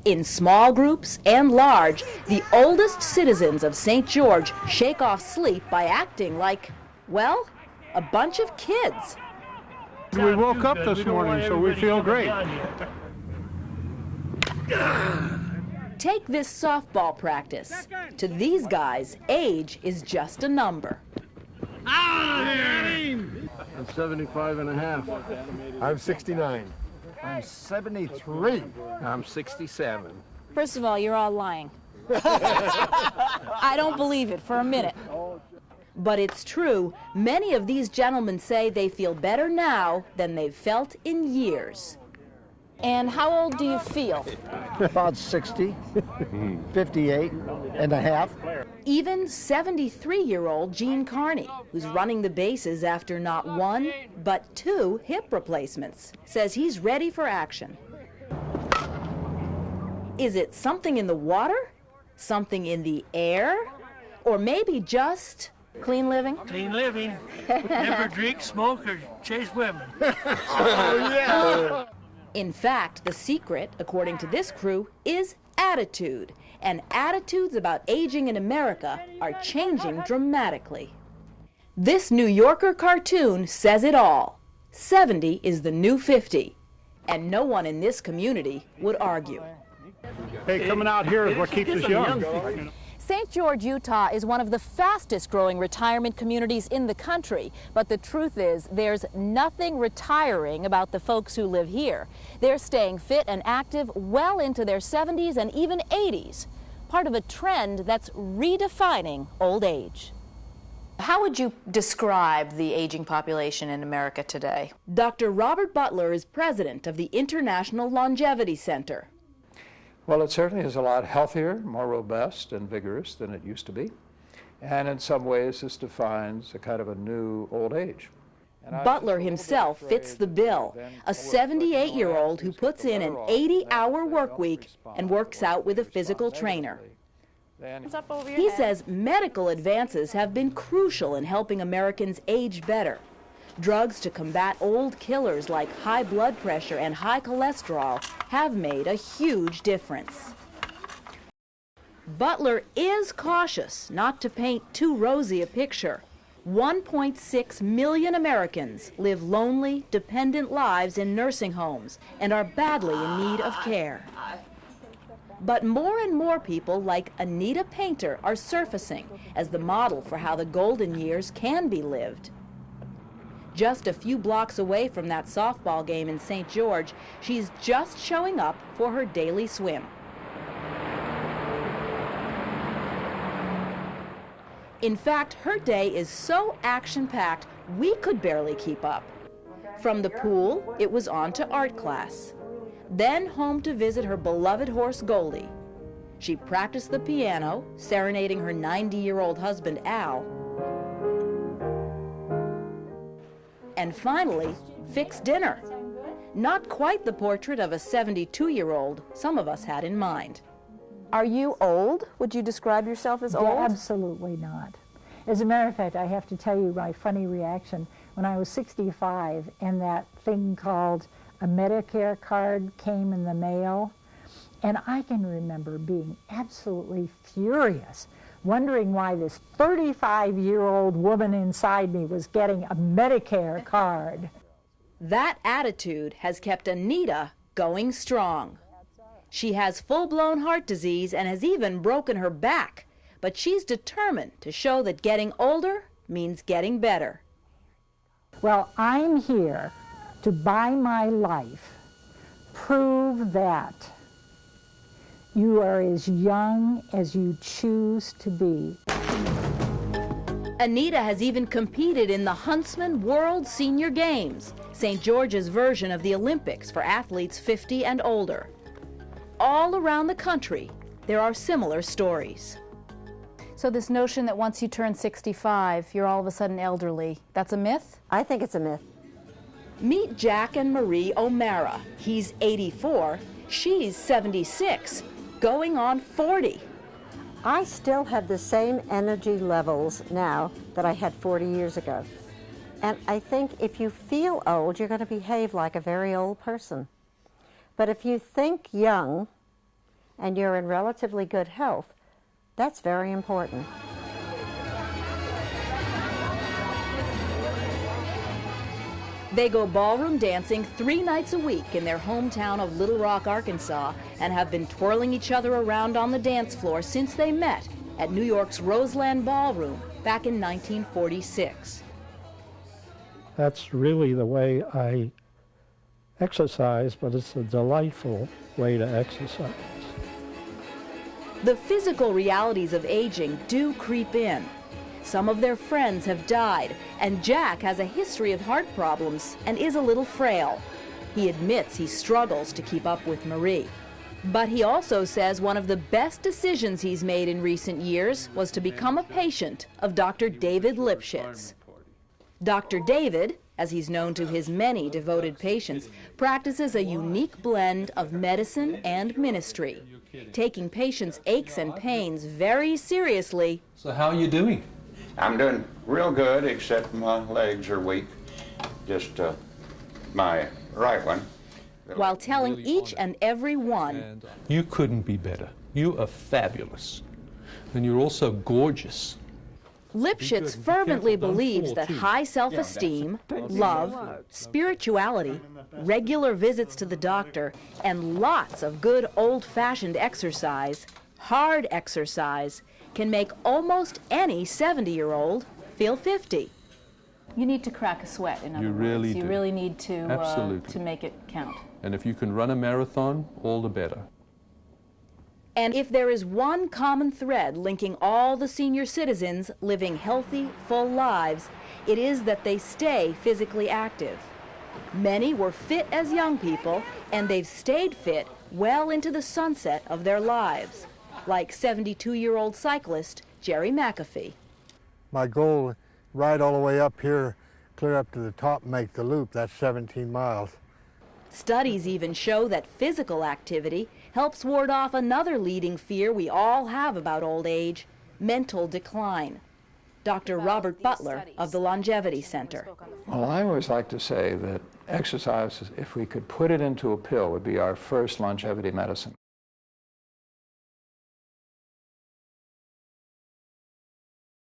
In small groups and large, the oldest citizens of St. George shake off sleep by acting like, well, a bunch of kids. We woke up this morning, so we feel great. Take this softball practice. To these guys, age is just a number. I'm 75 and a half. I'm 69. I'm 73. I'm 67. First of all, you're all lying. I don't believe it for a minute. But it's true, many of these gentlemen say they feel better now than they've felt in years. And how old do you feel? About 60, 58 and a half. Even 73-year-old Gene Carney, who's running the bases after not one, but 2 hip replacements, says he's ready for action. Is it something in the water? Something in the air? Or maybe just clean living? Clean living. Never drink, smoke, or chase women. Oh, yeah. In fact, the secret, according to this crew, is attitude. And attitudes about aging in America are changing dramatically. This New Yorker cartoon says it all. 70 is the new 50. And no one in this community would argue. Hey, coming out here is what keeps us young. St. George, Utah is one of the fastest growing retirement communities in the country, but the truth is there's nothing retiring about the folks who live here. They're staying fit and active well into their 70s and even 80s, part of a trend that's redefining old age. How would you describe the aging population in America today? Dr. Robert Butler is president of the International Longevity Center. Well, it certainly is a lot healthier, more robust and vigorous than it used to be. And in some ways, this defines a kind of a new old age. Butler himself fits the bill, a 78-year-old who puts in an 80-hour work week and works out with a physical trainer. He says medical advances have been crucial in helping Americans age better. Drugs to combat old killers like high blood pressure and high cholesterol have made a huge difference. Butler is cautious not to paint too rosy a picture. 1.6 million Americans live lonely, dependent lives in nursing homes and are badly in need of care. But more and more people like Anita Painter are surfacing as the model for how the golden years can be lived. Just a few blocks away from that softball game in St. George, she's just showing up for her daily swim. In fact, her day is so action-packed, we could barely keep up. From the pool, it was on to art class. Then home to visit her beloved horse, Goldie. She practiced the piano, serenading her 90-year-old husband, Al. And finally, fix dinner. Not quite the portrait of a 72-year-old some of us had in mind. Are you old? Would you describe yourself as old? Absolutely not. As a matter of fact, I have to tell you my funny reaction. When I was 65 and that thing called a Medicare card came in the mail, and I can remember being absolutely furious, wondering why this 35-year-old woman inside me was getting a Medicare card. That attitude has kept Anita going strong. She has full-blown heart disease and has even broken her back, but she's determined to show that getting older means getting better. Well, I'm here to, by my life, prove that you are as young as you choose to be. Anita has even competed in the Huntsman World Senior Games, St. George's version of the Olympics for athletes 50 and older. All around the country, there are similar stories. So this notion that once you turn 65, you're all of a sudden elderly, that's a myth? I think it's a myth. Meet Jack and Marie O'Mara. He's 84, she's 76, going on 40. I still have the same energy levels now that I had 40 years ago. And I think if you feel old, you're going to behave like a very old person. But if you think young, and you're in relatively good health, that's very important. They go ballroom dancing 3 nights a week in their hometown of Little Rock, Arkansas, and have been twirling each other around on the dance floor since they met at New York's Roseland Ballroom back in 1946. That's really the way I exercise, but it's a delightful way to exercise. The physical realities of aging do creep in. Some of their friends have died, and Jack has a history of heart problems and is a little frail. He admits he struggles to keep up with Marie. But he also says one of the best decisions he's made in recent years was to become a patient of Dr. David Lipschitz. Dr. David, as he's known to his many devoted patients, practices a unique blend of medicine and ministry, taking patients' aches and pains very seriously. So how are you doing? I'm doing real good, except my legs are weak. Just my right one. While telling each and every one, you couldn't be better. You are fabulous. And you're also gorgeous. Lipschitz fervently believes that high self-esteem, love, spirituality, regular visits to the doctor, and lots of good old-fashioned exercise, hard exercise, can make almost any 70-year-old feel 50. You need to crack a sweat, in other words. Really you do. really need to make it count. And if you can run a marathon, all the better. And if there is one common thread linking all the senior citizens living healthy, full lives, it is that they stay physically active. Many were fit as young people, and they've stayed fit well into the sunset of their lives, like 72-year-old cyclist Jerry McAfee. My goal, ride all the way up here, clear up to the top and make the loop. That's 17 miles. Studies even show that physical activity helps ward off another leading fear we all have about old age, mental decline. Dr. Robert Butler of the Longevity Center. Well, I always like to say that exercise, if we could put it into a pill, would be our first longevity medicine.